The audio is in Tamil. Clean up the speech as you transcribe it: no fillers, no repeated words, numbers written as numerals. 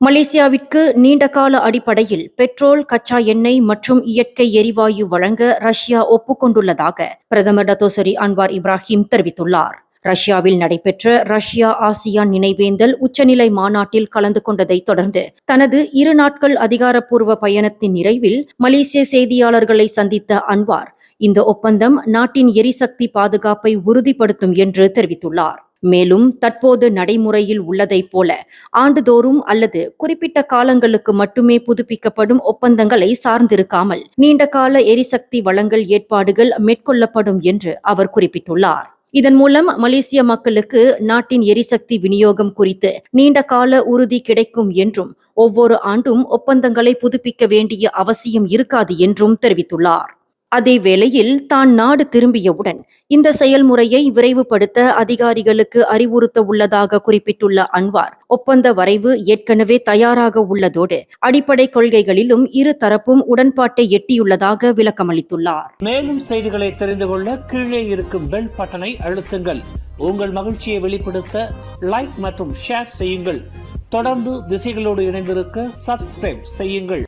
மலேசியாவிற்கு நீண்டகால அடிப்படையில் பெட்ரோல், கச்சா எண்ணெய் மற்றும் இயற்கை எரிவாயு வழங்க ரஷ்யா ஒப்புக்கொண்டுள்ளதாக பிரதமர் டத்தோசரி அன்வார் இப்ராஹிம் தெரிவித்துள்ளார். ரஷ்யாவில் நடைபெற்ற ரஷ்யா ஆசியான் நினைவேந்தல் உச்சநிலை மாநாட்டில் கலந்து கொண்டதை தொடர்ந்து தனது 2 நாட்கள் அதிகாரப்பூர்வ பயணத்தின் நிறைவில் மலேசிய செய்தியாளர்களை சந்தித்த அன்வார், இந்த ஒப்பந்தம் நாட்டின் எரிசக்தி பாதுகாப்பை உறுதிப்படுத்தும் என்று தெரிவித்துள்ளார். மேலும் தற்போது நடைமுறையில் உள்ளதைப் போல ஆண்டுதோறும் அல்லது குறிப்பிட்ட காலங்களுக்கு மட்டுமே புதுப்பிக்கப்படும் ஒப்பந்தங்களை சார்ந்திருக்காமல் நீண்டகால எரிசக்தி வழங்கல் ஏற்பாடுகள் மேற்கொள்ளப்படும் என்று அவர் குறிப்பிட்டுள்ளார். இதன் மூலம் மலேசிய மக்களுக்கு நாட்டின் எரிசக்தி விநியோகம் குறித்து நீண்டகால உறுதி கிடைக்கும் என்றும் ஒவ்வொரு ஆண்டும் ஒப்பந்தங்களை புதுப்பிக்க வேண்டிய அவசியம் இருக்காது என்றும் தெரிவித்துள்ளார். அதே வேளையில் தான் நாடு திரும்பியவுடன் இந்த செயல்முறையை விரைவுபடுத்த அதிகாரிகளுக்கு அறிவுறுத்த உள்ளதாக குறிப்பிட்டுள்ள அன்வார், ஒப்பந்த வரைவு ஏற்கனவே தயாராக உள்ளதோடு அடிப்படை கொள்கைகளிலும் இரு தரப்பும் உடன்பாட்டை எட்டியுள்ளதாக விளக்கமளித்துள்ளார். மேலும் செய்திகளை தெரிந்து கொள்ள கீழே இருக்கும் பெல் பட்டனை அழுத்துங்கள். உங்கள் மகிழ்ச்சியை வெளிப்படுத்த லைக் மற்றும் ஷேர் செய்யுங்கள். தொடர்ந்து திசைகளோடு இணைந்திருக்க சப்ஸ்கிரைப் செய்யுங்கள்.